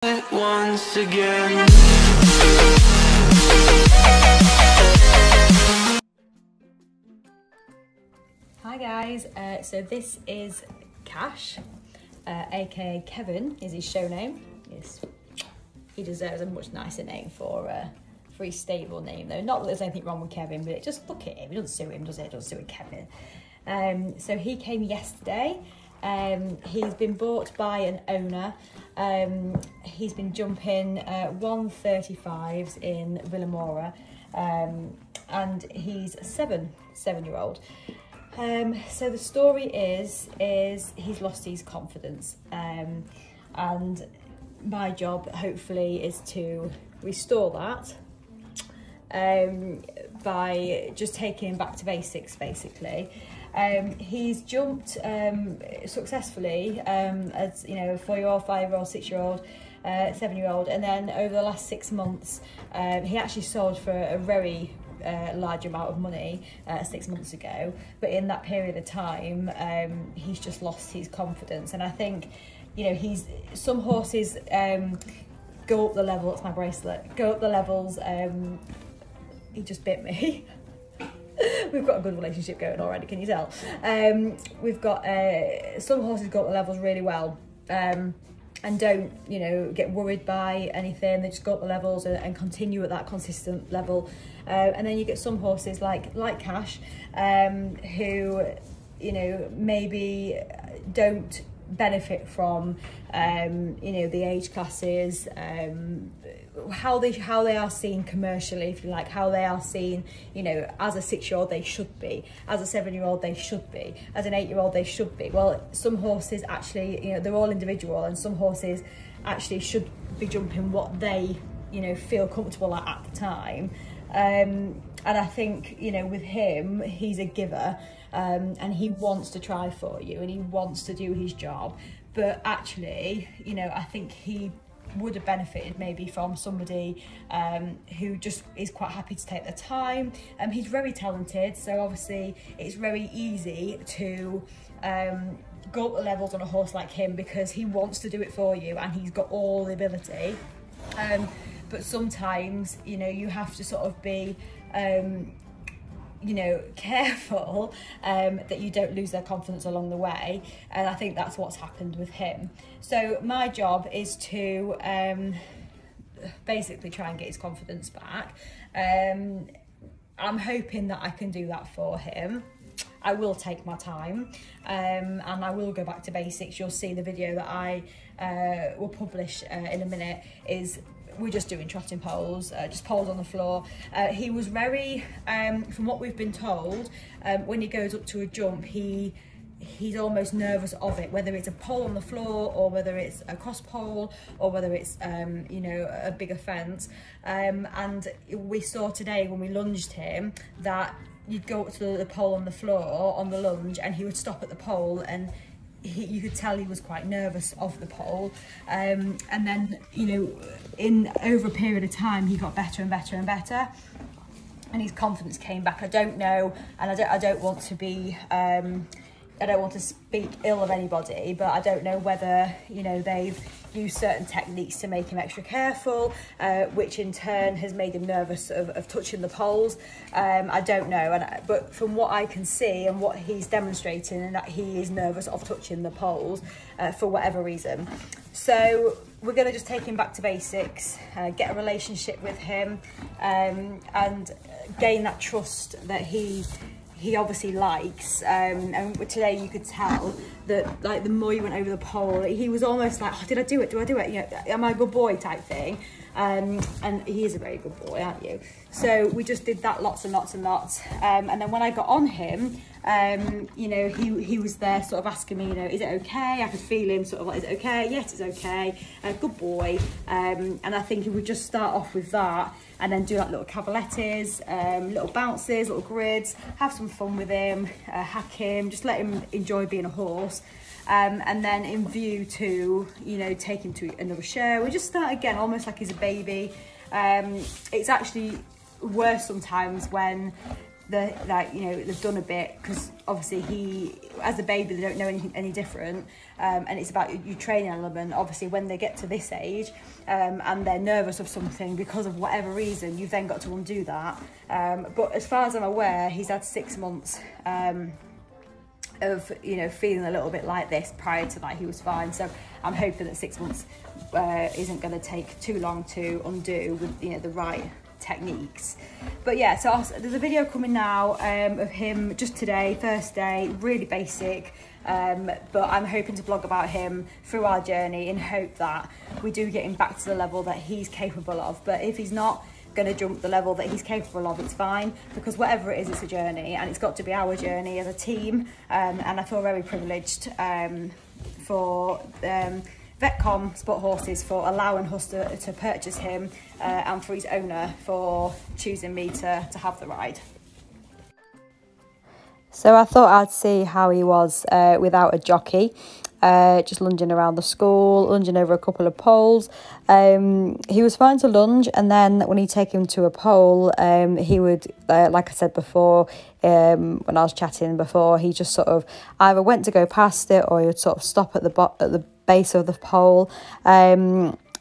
Once again. Hi guys, so this is Cash, aka Kevin is his show name. Yes, he deserves a much nicer name for his stable name though. Not that there's anything wrong with Kevin, but just look at him, it doesn't suit him, does it? It doesn't suit Kevin. So he came yesterday. He's been bought by an owner. He's been jumping 135s in Vilamoura, and he's a seven-year-old. So the story is he's lost his confidence, and my job hopefully is to restore that by just taking him back to basics, basically. He's jumped successfully as, you know, a 4-year-old, 5-year-old, 6-year-old, 7-year-old, and then over the last 6 months he actually sold for a very large amount of money 6 months ago, but in that period of time he's just lost his confidence. And I think, you know, some horses go up the level. It's my bracelet. Go up the levels. He just bit me. We've got a good relationship going already, can you tell? We've got some horses go up the levels really well, and don't, you know, get worried by anything. They just go up the levels and continue at that consistent level. And then you get some horses like Cash, who, you know, maybe don't benefit from, you know, the age classes, how they are seen commercially, if you like, how they are seen, you know, as a 6-year-old they should be, as a 7-year-old they should be, as an 8-year-old they should be. Well, some horses actually, you know, they're all individual, and some horses actually should be jumping what they, you know, feel comfortable at the time. And I think, you know, with him, he's a giver, and he wants to try for you and he wants to do his job. But actually, you know, I think he would have benefited maybe from somebody who just is quite happy to take their time. He's very talented, so obviously it's very easy to go up the levels on a horse like him because he wants to do it for you and he's got all the ability. But sometimes, you know, you have to sort of be, you know, careful that you don't lose their confidence along the way. And I think that's what's happened with him. So my job is to basically try and get his confidence back. I'm hoping that I can do that for him. I will take my time, and I will go back to basics. You'll see the video that I will publish in a minute is we're just doing trotting poles, just poles on the floor. He was very, from what we've been told, when he goes up to a jump, he's almost nervous of it, whether it's a pole on the floor or whether it's a cross pole or whether it's, you know, a bigger fence. And we saw today when we lunged him that you'd go up to the pole on the floor on the lunge and he would stop at the pole, and you could tell he was quite nervous of the pole. And then, you know, over a period of time he got better and better and better, and his confidence came back. I don't know, and I don't want to be I don't want to speak ill of anybody, but I don't know whether, you know, they've used certain techniques to make him extra careful, which in turn has made him nervous of touching the poles. I don't know, but from what I can see and what he's demonstrating, and that he is nervous of touching the poles for whatever reason. So we're going to just take him back to basics, get a relationship with him, and gain that trust that he obviously likes. And today you could tell that, like, the more you went over the pole, he was almost like, oh, did I do it? You know, am I a good boy type thing? And he is a very good boy, aren't you? So we just did that lots and lots and lots. And then when I got on him, you know, he was there sort of asking me, you know, is it okay? I could feel him sort of like, is it okay? Yes, it's okay. Good boy. And I think he would just start off with that and then do like little cavalettes, little bounces, little grids, have some fun with him, hack him, just let him enjoy being a horse. And then in view to, you know, take him to another show. We just start again, almost like he's a baby. It's actually worse sometimes when they've done a bit, because obviously he, as a baby, they don't know anything any different, and it's about your training element. Obviously, when they get to this age, and they're nervous of something because of whatever reason, you've then got to undo that. But as far as I'm aware, he's had 6 months of feeling a little bit like this. Prior to that, he was fine. So I'm hoping that 6 months isn't going to take too long to undo with the right techniques. But yeah, so there's a video coming now of him just today, first day, really basic, but I'm hoping to blog about him through our journey in hope that we do get him back to the level that he's capable of. But if he's not going to jump the level that he's capable of, it's fine, because whatever it is, it's a journey, and it's got to be our journey as a team. And I feel very privileged for Vetcom Sport Horses for allowing us to purchase him, and for his owner for choosing me to have the ride. So I thought I'd see how he was without a jockey, just lunging around the school, lunging over a couple of poles. He was fine to lunge, and then when you take him to a pole, he would, like I said before, when I was chatting before, he just sort of either went to go past it, or he would sort of stop at the base of the pole,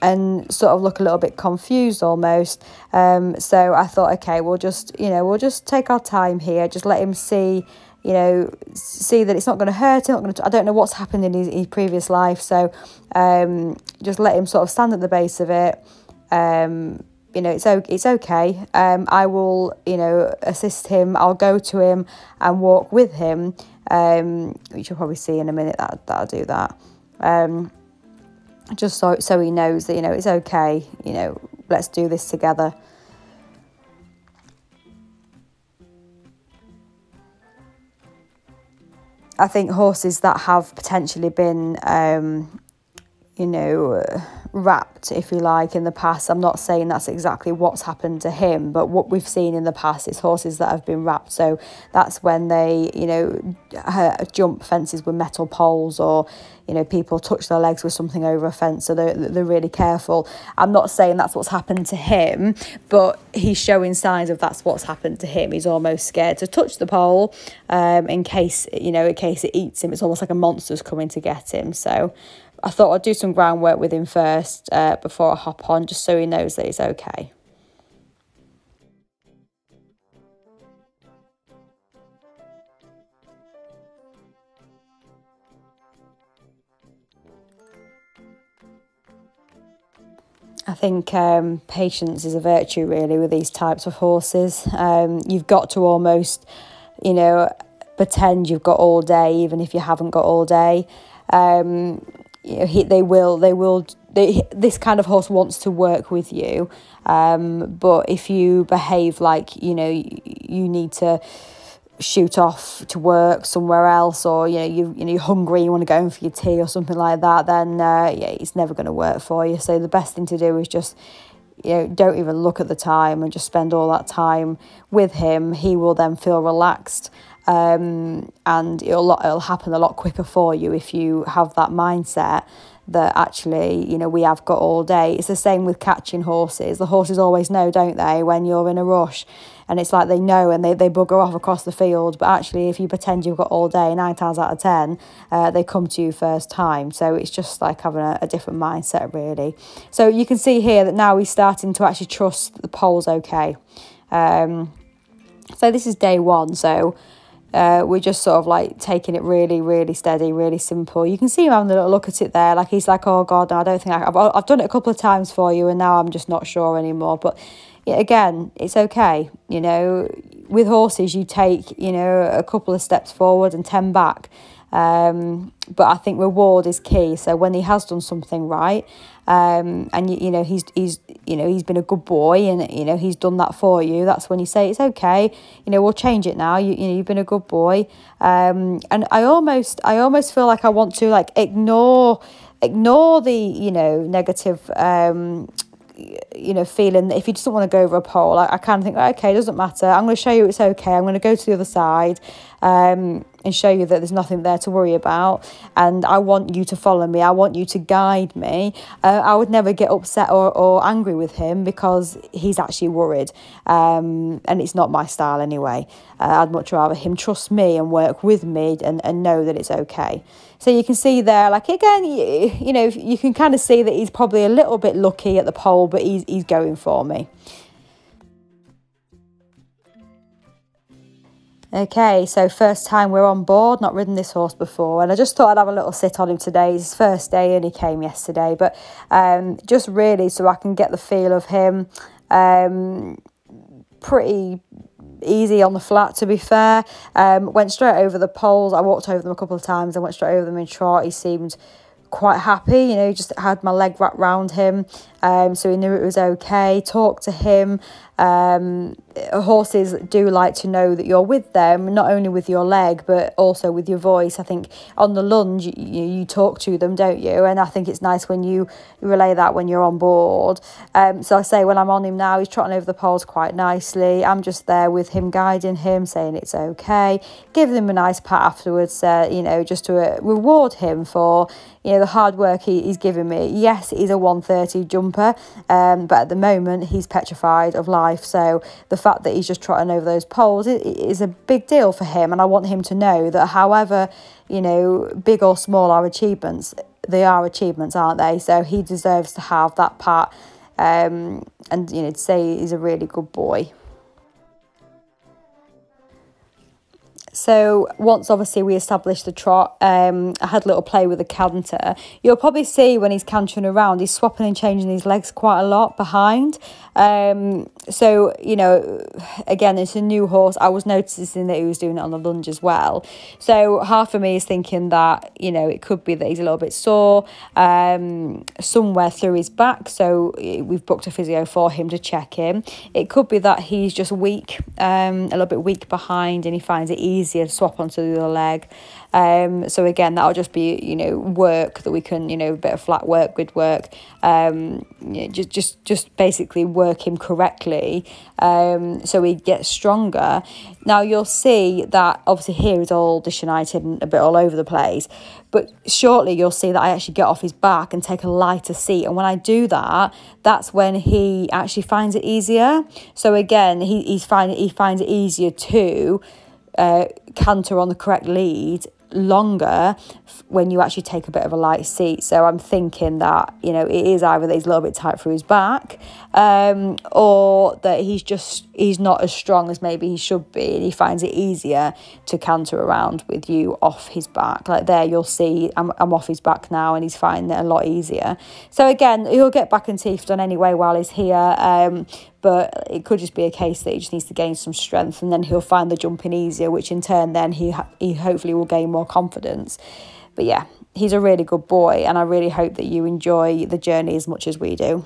and sort of look a little bit confused almost. So I thought, okay, we'll just take our time here, just let him see that it's not going to hurt him, I don't know what's happened in his previous life, so just let him sort of stand at the base of it. It's okay. I will assist him. I'll go to him and walk with him, which you'll probably see in a minute that I'll do that. Just so he knows that it's okay, let's do this together. I think horses that have potentially been wrapped, if you like, in the past, I'm not saying that's exactly what's happened to him, but what we've seen in the past is horses that have been wrapped. So that's when they jump fences with metal poles, or people touch their legs with something over a fence, so they're really careful. I'm not saying that's what's happened to him, but he's showing signs of that's what's happened to him. He's almost scared to touch the pole, in case it eats him. It's almost like a monster's coming to get him. So I thought I'd do some groundwork with him first, before I hop on, just so he knows that he's okay. I think patience is a virtue, really, with these types of horses. You've got to almost, pretend you've got all day, even if you haven't got all day. This kind of horse wants to work with you, but if you behave like you need to shoot off to work somewhere else, or you're hungry, you want to go in for your tea or something like that, then it's never going to work for you. So the best thing to do is just don't even look at the time, and just spend all that time with him. He will then feel relaxed, and it'll happen a lot quicker for you if you have that mindset that actually we have got all day. It's the same with catching horses. The horses always know, don't they, when you're in a rush, and it's like they know, and they bugger off across the field. But actually, if you pretend you've got all day, 9 times out of 10 they come to you first time. So it's just like having a different mindset, really. So you can see here that now he's starting to actually trust the pole's okay. So this is day 1, so we're just sort of like taking it really, really steady, really simple. You can see him having a little look at it there, like he's like, oh God, no, I don't think I've done it a couple of times for you, and now I'm just not sure anymore. But again, it's okay. With horses, you take a couple of steps forward and 10 back. But I think reward is key. So when he has done something right, and he's been a good boy, and he's done that for you, that's when you say it's okay. We'll change it now. You've been a good boy. And I almost feel like I want to like ignore the negative feeling that if he doesn't want to go over a pole, I kind of think, okay, it doesn't matter. I'm going to show you it's okay. I'm going to go to the other side. and show you that there's nothing there to worry about, and I want you to follow me, I want you to guide me, I would never get upset or angry with him because he's actually worried, and it's not my style anyway. I'd much rather him trust me and work with me and know that it's okay. So you can see there, like, again, you know, you can kind of see that he's probably a little bit lucky at the pole, but he's going for me. Okay, so first time we're on board, not ridden this horse before, and I just thought I'd have a little sit on him today. It's his first day and he came yesterday, but just really so I can get the feel of him. Pretty easy on the flat, to be fair. Went straight over the poles. I walked over them a couple of times and went straight over them in trot. He seemed quite happy, you know, just had my leg wrapped round him, so he knew it was okay. Talked to him. Horses do like to know that you're with them, not only with your leg but also with your voice. I think on the lunge you talk to them, don't you? And I think it's nice when you relay that when you're on board. So I say when I'm on him now, he's trotting over the poles quite nicely. I'm just there with him, guiding him, saying it's okay, giving him a nice pat afterwards, you know, just to reward him for, you know, the hard work he's given me. Yes, he's a 130 jumper, but at the moment he's petrified of life. So the fact that he's just trotting over those poles is a big deal for him, and I want him to know that however, you know, big or small our achievements, they are achievements, aren't they? So he deserves to have that pat, and, you know, to say he's a really good boy. So once obviously we established the trot, I had a little play with the canter. You'll probably see when he's cantering around, he's swapping and changing his legs quite a lot behind. So, you know, again, it's a new horse. I was noticing that he was doing it on the lunge as well. So half of me is thinking that, you know, it could be that he's a little bit sore somewhere through his back. So we've booked a physio for him to check him. It could be that he's just weak, a little bit weak behind, and he finds it easier to swap onto the other leg. So again, that'll just be, you know, work that we can, you know, a bit of flat work, good work, you know, just basically work him correctly, so he gets stronger. Now you'll see that obviously here he's all disunited and a bit all over the place, but shortly you'll see that I actually get off his back and take a lighter seat, and when I do that, that's when he actually finds it easier. So again, he finds it easier to canter on the correct lead longer when you actually take a bit of a light seat. So I'm thinking that, you know, it is either that he's a little bit tight through his back, or that he's not as strong as maybe he should be, and he finds it easier to canter around with you off his back. Like there you'll see I'm off his back now and he's finding it a lot easier. So again, he'll get back and teeth done anyway while he's here, but it could just be a case that he just needs to gain some strength, and then he'll find the jumping easier, which in turn then he hopefully will gain more confidence. But yeah, he's a really good boy, and I really hope that you enjoy the journey as much as we do.